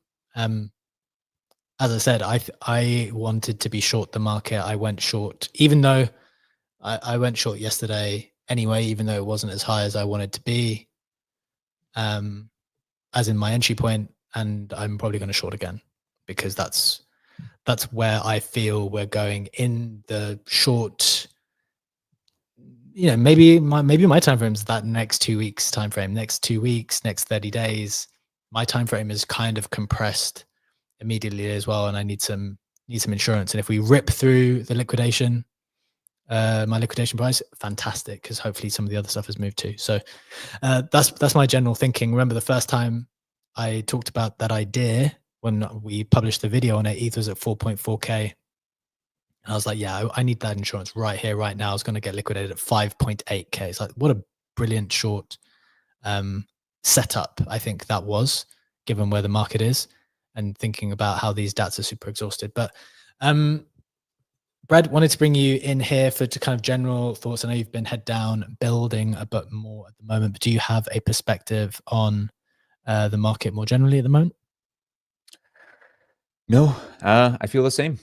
S1: As I said, I wanted to be short the market. I went short, even though I went short yesterday anyway, even though it wasn't as high as I wanted to be, as in my entry point, and I'm probably going to short again because that's where I feel we're going in the short. Maybe my time frame is that next 2 weeks time frame, next 2 weeks, next 30 days. My time frame is kind of compressed immediately as well, and I need some insurance. And if we rip through the liquidation, my liquidation price, fantastic, because hopefully some of the other stuff has moved too. So that's my general thinking. Remember the first time I talked about that idea when we published the video on it, ETH was at 4.4K. And I was like, yeah, I need that insurance right here, right now. I was going to get liquidated at 5.8K. It's like, what a brilliant short setup I think that was, given where the market is and thinking about how these DATs are super exhausted. But Brad, wanted to bring you in here to kind of general thoughts. I know you've been head down building a bit more at the moment, but do you have a perspective on the market more generally at the moment?
S2: No, I feel the same.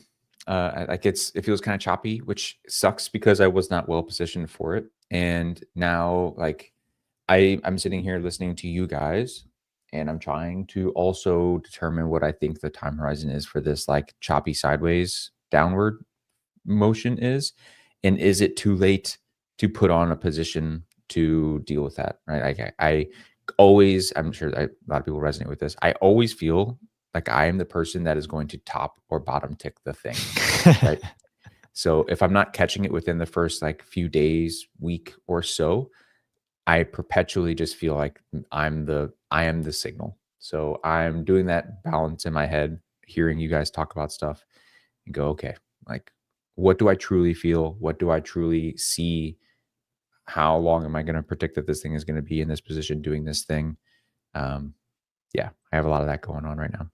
S2: Like it feels kind of choppy, which sucks because I was not well positioned for it. And now like I'm sitting here listening to you guys, and I'm trying to also determine what I think the time horizon is for this like choppy sideways downward motion is. And is it too late to put on a position to deal with that? Right. I always, I'm sure a lot of people resonate with this. I always feel like I am the person that is going to top or bottom tick the thing. Right. So if I'm not catching it within the first like few days, week or so, I perpetually just feel like I am the signal. So I'm doing that balance in my head, hearing you guys talk about stuff and go, okay, like what do I truly feel? What do I truly see? How long am I going to predict that this thing is going to be in this position doing this thing? Yeah, I have a lot of that going on right now.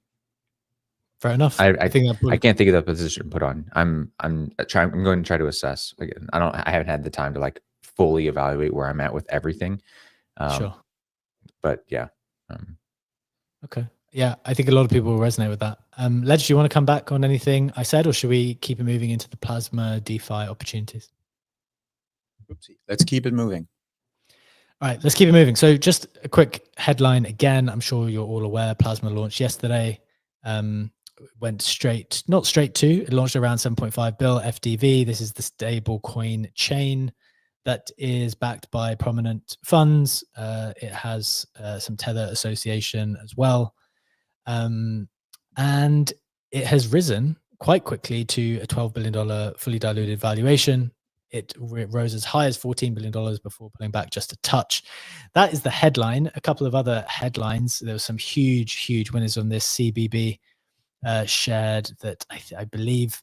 S1: Fair enough.
S2: I can't think of the position to put on. I'm going to try to assess. Again, I haven't had the time to like fully evaluate where I'm at with everything.
S1: Sure.
S2: But yeah.
S1: Okay. Yeah, I think a lot of people will resonate with that. Ledge, do you want to come back on anything I said, or should we keep it moving into the Plasma DeFi opportunities?
S3: Oopsie. Let's keep it moving.
S1: All right, let's keep it moving. So just a quick headline again. I'm sure you're all aware Plasma launched yesterday. Went not straight to, it launched around 7.5 bill FDV. This is the stable coin chain that is backed by prominent funds. It has some Tether association as well. And it has risen quite quickly to a $12 billion fully diluted valuation. It rose as high as $14 billion before pulling back just a touch. That is the headline. A couple of other headlines. There were some huge winners on this. CBB shared that I believe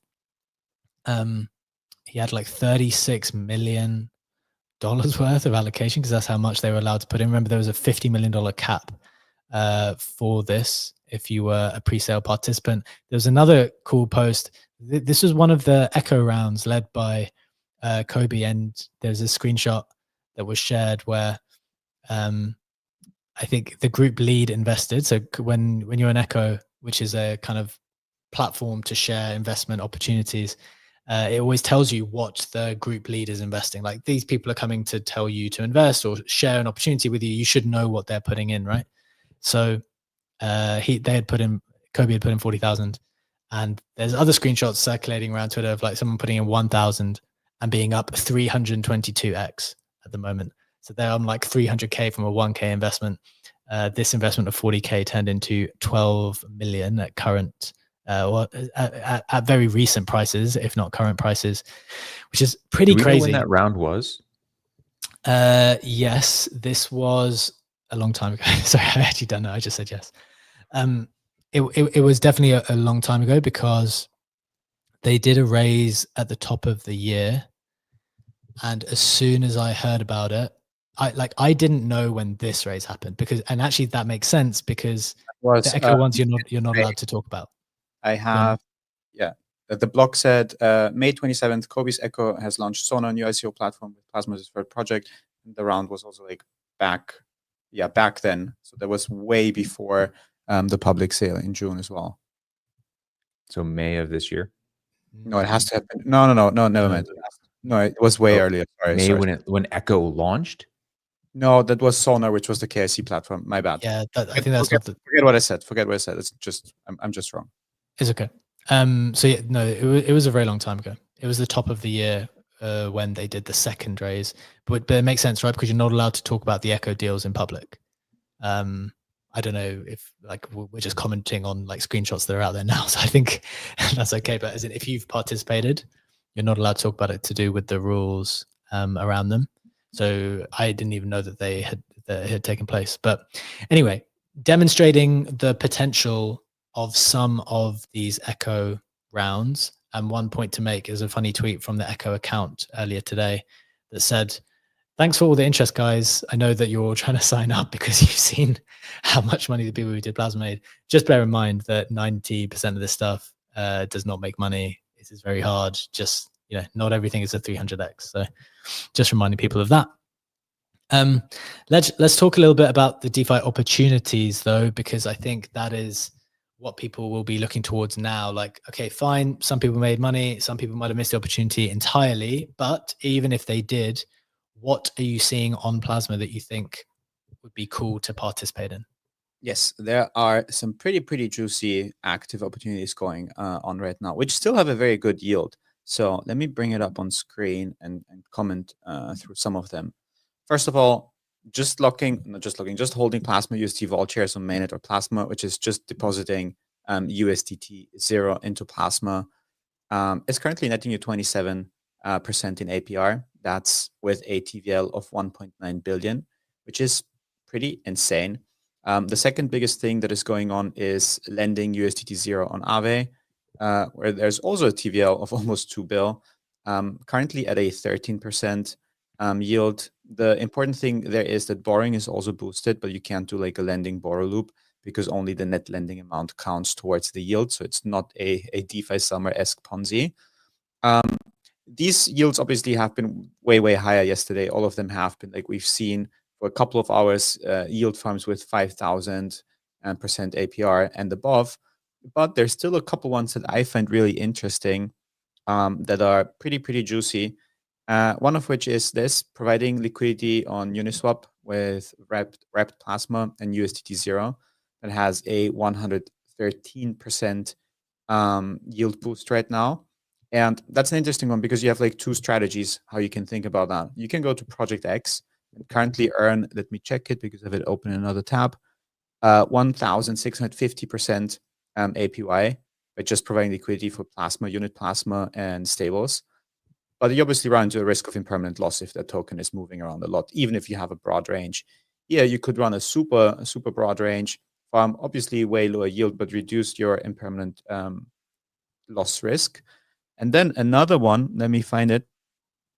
S1: he had like $36 million worth of allocation, because that's how much they were allowed to put in. Remember, there was a $50 million cap for this if you were a pre-sale participant. There was another cool post. This was one of the echo rounds led by Kobe, and there's a screenshot that was shared where I think the group lead invested. So when you're an echo, which is a kind of platform to share investment opportunities, it always tells you what the group lead is investing. Like, these people are coming to tell you to invest or share an opportunity with you. You should know what they're putting in, right? So Kobe had put in 40,000, and there's other screenshots circulating around Twitter of like someone putting in 1,000 and being up 322x at the moment. So they're on like 300K from a 1K investment. This investment of 40K turned into 12 million at current, at very recent prices, if not current prices, which is pretty crazy.
S2: Know when that round was?
S1: Yes, this was a long time ago. Sorry, I actually don't know. I just said yes. It was definitely a long time ago, because they did a raise at the top of the year. And as soon as I heard about it, I didn't know when this raise happened, and actually that makes sense, because the echo ones you're not allowed to talk about.
S3: I have, the blog said May 27th, Kobe's Echo has launched Sona, new ICO platform with Plasma's third project. And the round was also like back then. So that was way before the public sale in June as well.
S2: So May of this year?
S3: No, it has to have been. No, never mind. No, it was way earlier. Sorry,
S2: May when Echo launched?
S3: No, that was Sona, which was the KIC platform. My bad.
S1: Yeah, I think that's
S3: forget what I said. Forget what I said. It's just I'm just wrong.
S1: It's okay. So yeah, no, it was a very long time ago. It was the top of the year when they did the second raise. But it makes sense, right? Because you're not allowed to talk about the Echo deals in public. I don't know if like we're just commenting on like screenshots that are out there now. So I think that's okay. But as in, if you've participated, you're not allowed to talk about it to do with the rules around them. So I didn't even know that they had taken place. But anyway, demonstrating the potential of some of these Echo rounds. And one point to make is a funny tweet from the Echo account earlier today that said, "Thanks for all the interest, guys. I know that you're all trying to sign up because you've seen how much money the people who did Plasma made. Just bear in mind that 90% of this stuff does not make money. This is very hard. Just, not everything is a 300x. So just reminding people of that. Let's talk a little bit about the DeFi opportunities, though, because I think that is what people will be looking towards now? Like, okay, fine, some people made money, some people might have missed the opportunity entirely, but even if they did, what are you seeing on Plasma that you think would be cool to participate in?
S3: Yes, there are some pretty juicy active opportunities going on right now, which still have a very good yield. So let me bring it up on screen and comment through some of them. First of all, just holding Plasma UST Vault shares on mainnet or Plasma, which is just depositing USDT 0 into Plasma. It's currently netting you 27% in APR. That's with a TVL of 1.9 billion, which is pretty insane. The second biggest thing that is going on is lending USDT 0 on Aave, where there's also a TVL of almost 2 bill, currently at a 13% yield. The important thing there is that borrowing is also boosted, but you can't do like a lending borrow loop because only the net lending amount counts towards the yield. So it's not a DeFi Summer-esque Ponzi. These yields obviously have been way higher yesterday. All of them have been, like we've seen for a couple of hours, yield farms with 5,000% APR and above. But there's still a couple ones that I find really interesting that are pretty juicy. One of which is this, providing liquidity on Uniswap with wrapped Plasma and USDT 0 that has a 113% yield boost right now. And that's an interesting one because you have like two strategies how you can think about that. You can go to Project X and currently earn, let me check it because I have it open in another tab, 1,650% APY by just providing liquidity for Plasma, Unit Plasma, and stables. But you obviously run into a risk of impermanent loss if that token is moving around a lot, even if you have a broad range. Yeah, you could run a super broad range farm, obviously way lower yield, but reduce your impermanent loss risk. And then another one, let me find it,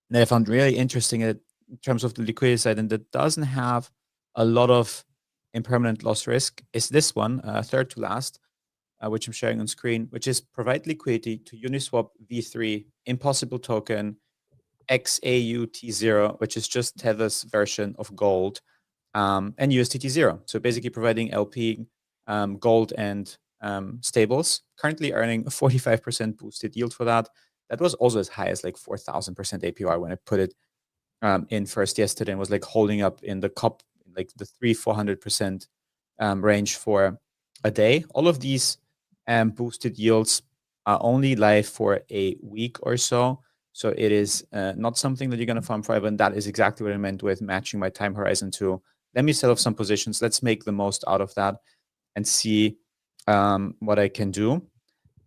S3: that I found really interesting in terms of the liquidity side, and that doesn't have a lot of impermanent loss risk, is this one, third to last, which I'm sharing on screen, which is provide liquidity to Uniswap V3 Impossible token XAUT0, which is just Tether's version of gold, and USDT 0. So basically providing LP gold and stables, currently earning a 45% boosted yield for that. That was also as high as like 4,000% APR when I put it in first yesterday, and was like holding up in the cup, like the 300-400% range for a day. All of these boosted yields are only live for a week or so. So it is not something that you're going to farm forever. And that is exactly what I meant with matching my time horizon to, let me sell off some positions. Let's make the most out of that and see what I can do.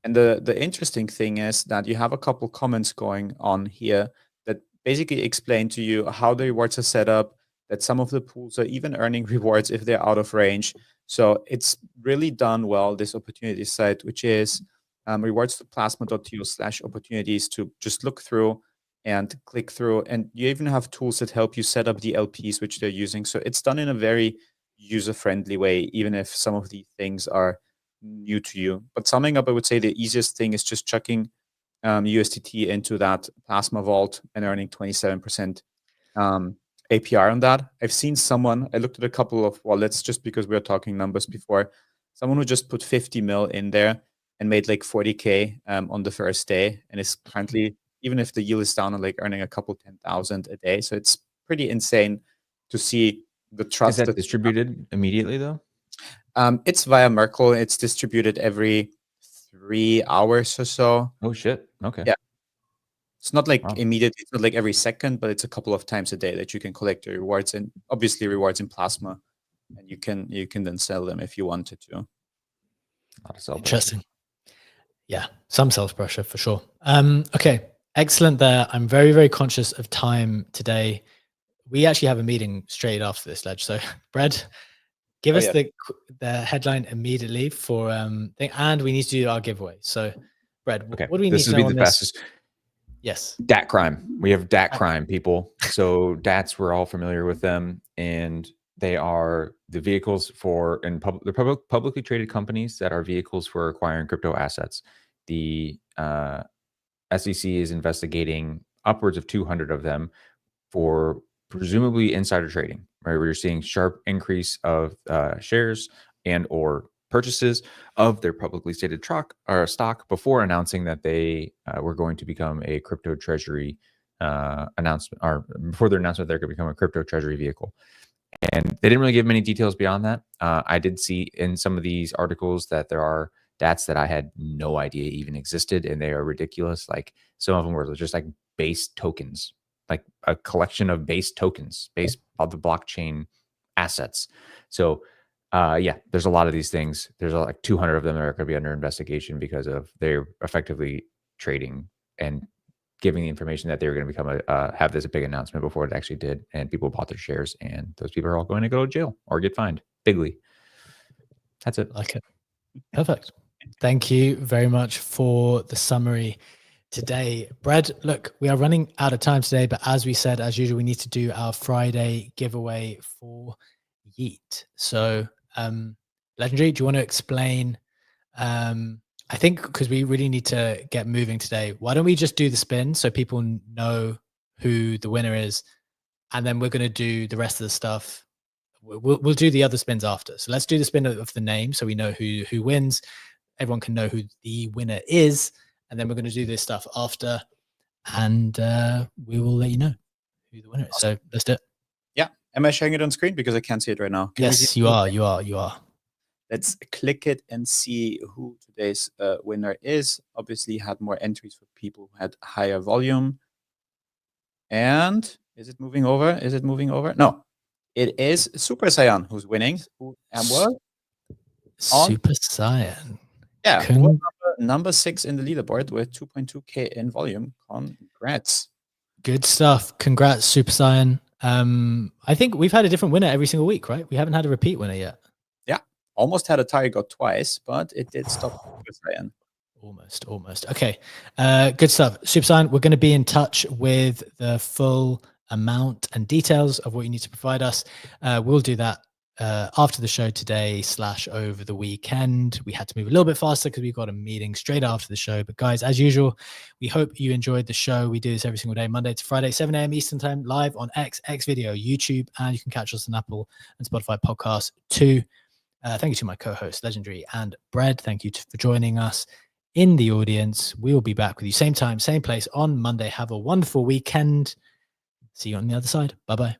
S3: And the interesting thing is that you have a couple comments going on here that basically explain to you how the rewards are set up, that some of the pools are even earning rewards if they're out of range. So it's really done well, this opportunity site, which is rewards to plasma.to/opportunities to just look through and click through. And you even have tools that help you set up the LPs which they're using. So it's done in a very user-friendly way, even if some of these things are new to you. But summing up, I would say the easiest thing is just chucking USDT into that Plasma vault and earning 27% APR on that. I've seen someone, I looked at a couple of wallets just because we were talking numbers before, someone who just put 50 mil in there and made like 40K on the first day, and is currently, even if the yield is down, like earning a couple 10,000 a day. So it's pretty insane to see the trust.
S2: Is that distributed immediately though?
S3: It's via Merkle. It's distributed every 3 hours or so.
S2: Oh shit. Okay.
S3: Yeah. It's not like immediate. It's not like every second, but it's a couple of times a day that you can collect your rewards, and obviously rewards in Plasma, and you can then sell them if you wanted to.
S1: Interesting. Yeah, some sales pressure for sure. Okay, excellent there. I'm very conscious of time today. We actually have a meeting straight after this, Ledge. So, Brad, give us the headline immediately for thing, and we need to do our giveaway. So, Brad, what do we need to know on this?
S2: Fastest.
S1: Yes.
S2: DAT crime. We have DAT crime, people. So DATs, we're all familiar with them, and they are the vehicles for they're publicly traded companies that are vehicles for acquiring crypto assets. The SEC is investigating upwards of 200 of them for presumably insider trading, right? Where you're seeing sharp increase of shares and or purchases of their publicly stated stock before announcing that they were going to become a crypto treasury announcement, or before their announcement they're going to become a crypto treasury vehicle. And they didn't really give many details beyond that. I did see in some of these articles that there are DATs that I had no idea even existed, and they are ridiculous. Like some of them were just like base tokens, like a collection of base tokens based on the blockchain assets. So yeah, there's a lot of these things. There's like 200 of them that are going to be under investigation because of they're effectively trading and giving the information that they were going to become have this big announcement before it actually did, and people bought their shares, and those people are all going to go to jail or get fined bigly. That's it.
S1: Like it. Perfect. Thank you very much for the summary today, Brad. Look, we are running out of time today, but as we said, as usual, we need to do our Friday giveaway for Yeet. So, Legendary, do you want to explain? I think because we really need to get moving today, why don't we just do the spin so people know who the winner is, and then we're going to do the rest of the stuff. We'll do the other spins after. So let's do the spin of the name so we know who wins. Everyone can know who the winner is, and then we're going to do this stuff after, and we will let you know who the winner is. So let's do it.
S3: Yeah. Am I sharing it on screen? Because I can't see it right now.
S1: Yes, you are. You are.
S3: Let's click it and see who today's winner is. Obviously had more entries for people who had higher volume. And is it moving over? Is it moving over? No, it is Super Saiyan who's winning.
S1: Super Saiyan.
S3: Yeah, number 6 in the leaderboard with 2.2K in volume. Congrats.
S1: Good stuff. Congrats, Super Saiyan. I think we've had a different winner every single week, right? We haven't had a repeat winner yet.
S3: Yeah, almost had a Tiger twice, but it did stop Super Saiyan.
S1: Almost. Okay, good stuff. Super Saiyan, we're going to be in touch with the full amount and details of what you need to provide us. We'll do that after the show today / over the weekend. We had to move a little bit faster because we've got a meeting straight after the show. But guys, as usual, we hope you enjoyed the show. We do this every single day, Monday to Friday, 7 a.m. Eastern time, live on X Video, YouTube, and you can catch us on Apple and Spotify podcasts too. Thank you to my co-hosts, Legendary and Bread. Thank you for joining us in the audience. We will be back with you same time, same place on Monday. Have a wonderful weekend. See you on the other side. Bye-bye.